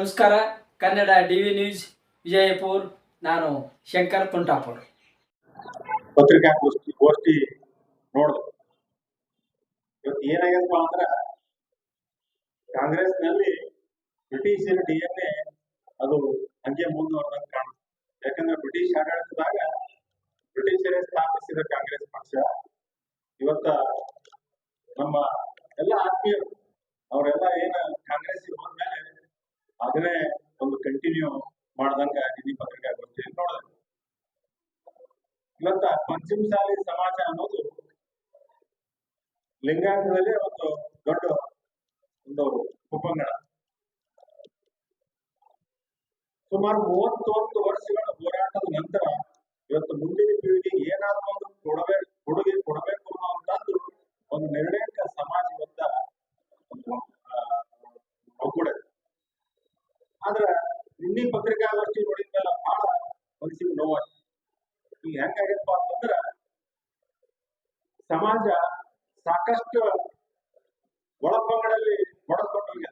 ನಮಸ್ಕಾರ. Kannada DV news Vijayapura. ನಾನು ಶಂಕರ್ ತುಂಟಾಪುರ್. ಪತ್ರಿಕಾಗೋಷ್ಠಿ ನೋಡಿದೆ. ಇವತ್ತು ಏನಾಗ್ಯದಪ್ಪ ಅಂದ್ರೆ ಕಾಂಗ್ರೆಸ್ನಲ್ಲಿ ಬ್ರಿಟಿಷರ DNA ಅದು ಹಂಗೆ ಮುಂದುವರೆದಂಗೆ ಕಾಣುತ್ತೆ. ಯಾಕಂದ್ರೆ ಬ್ರಿಟಿಷ್ ಆಡಳಿತದಾಗ ಬ್ರಿಟಿಷರೇ ಸ್ಥಾಪಿಸಿದ ಕಾಂಗ್ರೆಸ್ ಪಕ್ಷ ಇವತ್ತ ನಮ್ಮ ಎಲ್ಲ ಆತ್ಮೀಯರು ಅವರೆಲ್ಲ ಏನ ಕಾಂಗ್ರೆಸ್ ಹೋದ್ಮೇಲೆ ಅದನ್ನೇ ಒಂದು ಕಂಟಿನ್ಯೂ ಮಾಡ್ದಂಗ ನಿನ್ನೆ ಪತ್ರಿಕಾಗೋಷ್ಠಿಯಲ್ಲಿ ನೋಡಿದೆ. ಇವತ್ತ ಪಂಚಮಸಾಲಿ ಸಮಾಜ ಅನ್ನೋದು ಲಿಂಗಾಯತದಲ್ಲಿ ಒಂದು ದೊಡ್ಡ ಒಂದು ಉಪಂಗಡ. ಸುಮಾರು 31 ವರ್ಷಗಳ ಹೋರಾಟದ ನಂತರ ಇವತ್ತು ಮುಂದಿನ ಪೀಳಿಗೆಗೆ ಏನಾದರೂ ಒಂದು ಕೊಡುಗೆ ಕೊಡಬೇಕು ಅನ್ನುವಂಥದ್ದು ಒಂದು ನಿರ್ಣಾಯಕ ಸಮಾಜ ಇವತ್ತ ಒಗ್ಗೂಡೆ. ಆದ್ರ ನಿನ್ನೆ ಪತ್ರಿಕಾಗೋಷ್ಠಿ ನೋಡಿದ್ಮೇಲೆ ಬಹಳ ಮನಸ್ಸಿಗೆ ನೋವಾಯ್ತು. ಈಗ ಹೆಂಗಾಗಪ್ಪ ಅಂತಂದ್ರ ಸಮಾಜ ಸಾಕಷ್ಟು ಒಳಪಂಗಡಲ್ಲಿ ಒಡೆದುಕೊಂಡೋಗ್ಯ.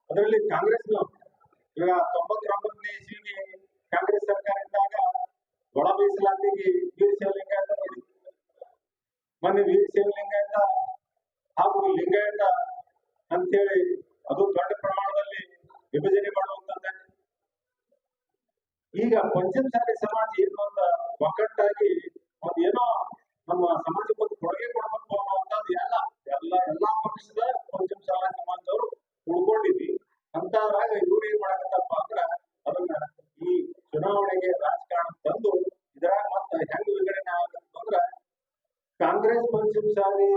ಅದರಲ್ಲಿ ಕಾಂಗ್ರೆಸ್ನವರು ಈಗ 99ನೇ ಇಸ್ವಿಗೆ ಕಾಂಗ್ರೆಸ್ ಸರ್ಕಾರ ಇದ್ದಾಗ ಒಳ ಮೀಸಲಾತಿಗೆ ವೀರಶೈವಲಿಂಗಾಯತ ನೋಡಿ, ಮೊನ್ನೆ ವೀರಶೈವಲಿಂಗಾಯತ ಹಾಗೂ ಲಿಂಗಾಯತ ಅಂತೇಳಿ ಅದು ದೊಡ್ಡ ಪ್ರಮಾಣದಲ್ಲಿ ವಿಭಜನೆ ಮಾಡುವಂತದ್ದೇ. ಈಗ ಪಂಚಮಸಾಲಿ ಸಮಾಜ ಏನು ಅಂತ ಒಗ್ಗಟ್ಟಾಗಿ ಒಂದು ಏನೋ ನಮ್ಮ ಸಮಾಜಕ್ಕೆ ಒಂದು ಕೊಡುಗೆ ಕೊಡಬೇಕು ಅನ್ನುವಂಥದ್ದು ಎಲ್ಲಾ ಪಕ್ಷದ ಪಂಚಮಸಾಲಿ ಸಮಾಜದವರು ಉಳ್ಕೊಂಡಿದ್ವಿ ಅಂತದ್ರಾಗ ಇವ್ರು ಏನ್ ಮಾಡಕತ್ತಪ್ಪ ಅಂದ್ರ ಅದನ್ನ ಈ ಚುನಾವಣೆಗೆ ರಾಜಕಾರಣ ತಂದು ಇದ್ರಾಗ ಮತ್ತೆ ಹೆಂಗ್ ವಿಂಗಡಣೆ ಆಗತ್ತಂದ್ರ ಕಾಂಗ್ರೆಸ್ ಪಂಚಮಸಾಲಿ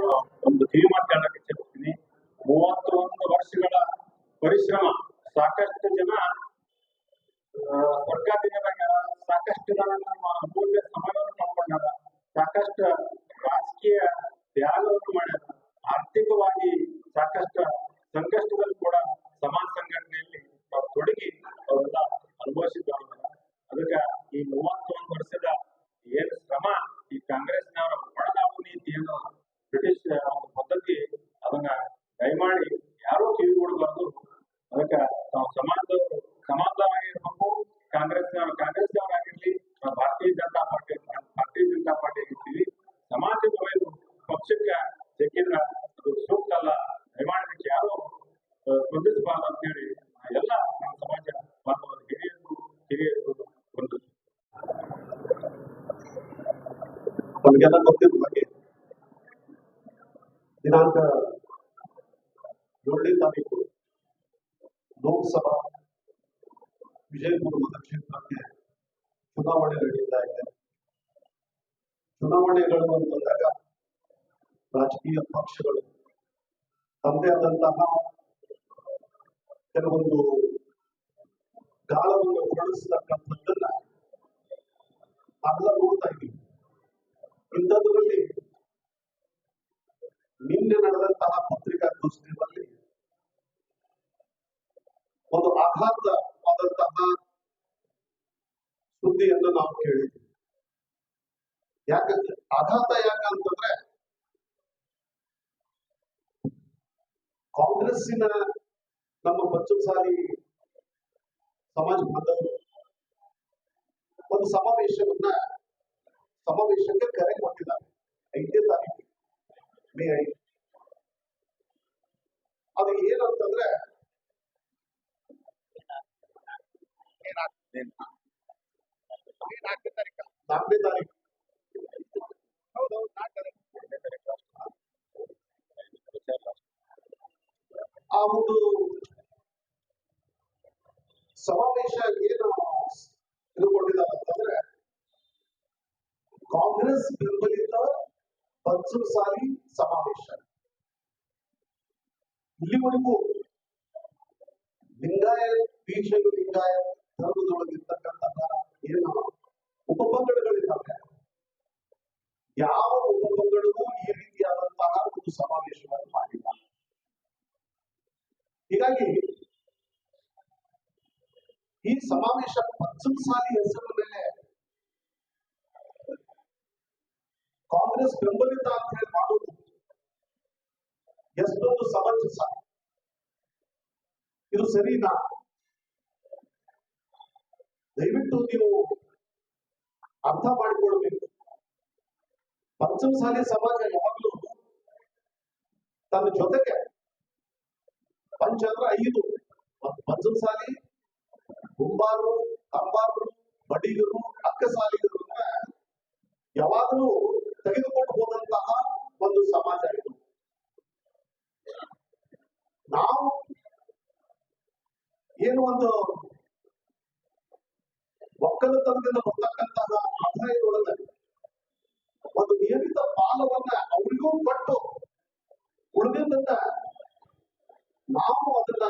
ಒಂದು ಕಿವಿ ಮಾತಾಡಕ್ಕೆ ಇಚ್ಛೆಪಡ್ತೀನಿ. 31 ವರ್ಷಗಳ ಪರಿಶ್ರಮ, ಸಾಕಷ್ಟು ಜನ ಸರ್ಕಾರದಾಗ ಸಾಕಷ್ಟು ಜನ ನಮ್ಮ ಅಮೂಲ್ಯ ಸಮಯವನ್ನು ಕಳ್ಕೊಂಡಾರ, ಸಾಕಷ್ಟು ರಾಜಕೀಯ ತ್ಯಾಗವನ್ನು ಮಾಡ್ಯಾರ, ಆರ್ಥಿಕವಾಗಿ ಸಾಕಷ್ಟು ಸಂಕಷ್ಟದಲ್ಲಿ ಕೂಡ ಸಮಾಜ ಸಂಘಟನೆಯಲ್ಲಿ ತಾವು ತೊಡಗಿ ಅವರೆಲ್ಲ ಅನುಭವಿಸಿದವರ. ಅದಕ್ಕೆ ಈ 31 ವರ್ಷದ ಏನು ಶ್ರಮ ಈ ಕಾಂಗ್ರೆಸ್ನವರ ಒಳಗಾಗುವ ನೀತಿ ಏನು ಬ್ರಿಟಿಷ್ ಒಂದು ಪದ್ಧತಿ ಅದನ್ನ ದಯಮಾಡಿ ಯಾರೂ ಕಿವಿಗೊಡಬಾರ್ದು. ಅದಕ್ಕೆ ನಾವು ಸಮಾಜದವರಾಗಿರ್ಬೇಕು. ಕಾಂಗ್ರೆಸ್ನವರಾಗಿರ್ಲಿ, ಭಾರತೀಯ ಜನತಾ ಪಾರ್ಟಿ ಆಗಿರ್ತೀವಿ. ಸಮಾಜದ ವಯಸ್ಸು ಪಕ್ಷಕ್ಕೆ ಸಿಕ್ಕಿದ್ರೆ ಅದು ಸೂಕ್ತ ಅಲ್ಲ, ದಯಮಾಡಿ ಯಾರು ಸ್ಪಂದಿಸಬಾರ್ದು ಅಂತೇಳಿ ಎಲ್ಲ ನಮ್ಮ ಸಮಾಜ ಬಾಂಧವರ ಹಿರಿಯರು ಒಂದು ನಮಗೆಲ್ಲ ಗೊತ್ತಿರುವ ಬಗ್ಗೆ ದಿನಾಂಕ 7ನೇ ತಾರೀಕು ಲೋಕಸಭಾ ವಿಜಯಪುರ ಮತಕ್ಷೇತ್ರಕ್ಕೆ ಚುನಾವಣೆ ನಡೀತಾ ಇದೆ. ಚುನಾವಣೆಗಳು ಅಂತಂದಾಗ ರಾಜಕೀಯ ಪಕ್ಷಗಳು ತಮ್ಮದೇ ಆದಂತಹ ಕೆಲವೊಂದು ಗಾಳವನ್ನು ಹೊರಡಿಸತಕ್ಕಂಥದ್ದನ್ನ ನಾವೆಲ್ಲ ನೋಡ್ತಾ ಇದ್ದೀವಿ. ಇಂಥದ್ರಲ್ಲಿ ನಿನ್ನೆ ನಡೆದಂತಹ ಪತ್ರಿಕಾಗೋಷ್ಠಿಯಲ್ಲಿ ಒಂದು ಆಘಾತವಾದಂತಹ ಸುದ್ದಿಯನ್ನು ನಾವು ಕೇಳಿದ್ವಿ. ಯಾಕಂದ್ರೆ ಯಾಕಂತಂದ್ರೆ ಕಾಂಗ್ರೆಸ್ಸಿನ ನಮ್ಮ ಪಂಚಮಸಾಲಿ ಸಮಾಜ ಬಾಂಧವರು ಒಂದು ಸಮಾವೇಶಕ್ಕೆ ಕರೆ ಕೊಟ್ಟಿದ್ದಾರೆ 5ನೇ ತಾರೀಕು ಮೇ 5. ಅದು ಏನಂತಂದ್ರೆ 4ನೇ ತಾರೀಕು ಆ ಒಂದು ಸಮಾವೇಶ ಏನು ತಿಳ್ಕೊಂಡಿದ್ದಾರೆ ಅಂತಂದ್ರೆ ಕಾಂಗ್ರೆಸ್ ಬೆಂಬಲಿತ ಪಂಚಮಸಾಲಿ ಸಮಾವೇಶ. ಇಲ್ಲಿವರೆಗೂ ವೀರಶೈವ ಲಿಂಗಾಯತ್ ಧರ್ಮದೊಳಗಿರ್ತಕ್ಕಂತಹ ಏನು ಉಪಪಂಗಡಗಳಿದ್ದಾವೆ, ಯಾವ ಉಪಪಂಗಡವೂ ಈ ರೀತಿಯಾದಂತಹ ಒಂದು ಸಮಾವೇಶವನ್ನು ಮಾಡಿಲ್ಲ. ಹೀಗಾಗಿ ಈ ಸಮಾವೇಶ ಪಂಚಮಸಾಲಿ ಹೆಸರಿನ ಮೇಲೆ ಕಾಂಗ್ರೆಸ್ ಬೆಂಬಲಿತ ಅಂತ ಹೇಳಿ ಮಾಡುವುದು ಎಷ್ಟೊಂದು ಸಮಂಜಸ. ಇದು ಸರಿನಾ? ದಯವಿಟ್ಟು ನೀವು ಅರ್ಥ ಮಾಡಿಕೊಳ್ಬೇಕು. ಪಂಚಮಸಾಲಿ ಸಮಾಜ ಯಾವಾಗಲೂ ತನ್ನ ಜೊತೆಗೆ ಪಂಚ ಅಂದ್ರೆ 5 ಪಂಚಮಸಾಲಿ, ಗುಂಬಾರು, ಕಂಬಾರರು, ಬಡಿಗರು, ಅಕ್ಕಸಾಲಿಗರು ಅಂದ್ರೆ ಯಾವಾಗಲೂ ತೆಗೆದುಕೊಂಡು ಹೋದಂತಹ ಒಂದು ಸಮಾಜ ಇದು. ನಾವು ಏನು ಒಂದು ಒಕ್ಕಲತನದಿಂದ ಬರ್ತಕ್ಕಂತಹ ಆದಾಯದೊಳಗೆ ಒಂದು ನಿಯಮಿತ ಪಾಲವನ್ನ ಅವರಿಗೂ ಕೊಟ್ಟು ಉಳಿದಿದ್ದ ನಾವು ಅದನ್ನ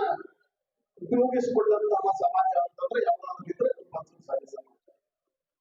ಉಪಯೋಗಿಸಿಕೊಳ್ಳಂತಹ ಸಮಾಜ ಅಂತಂದ್ರೆ ಯಾವ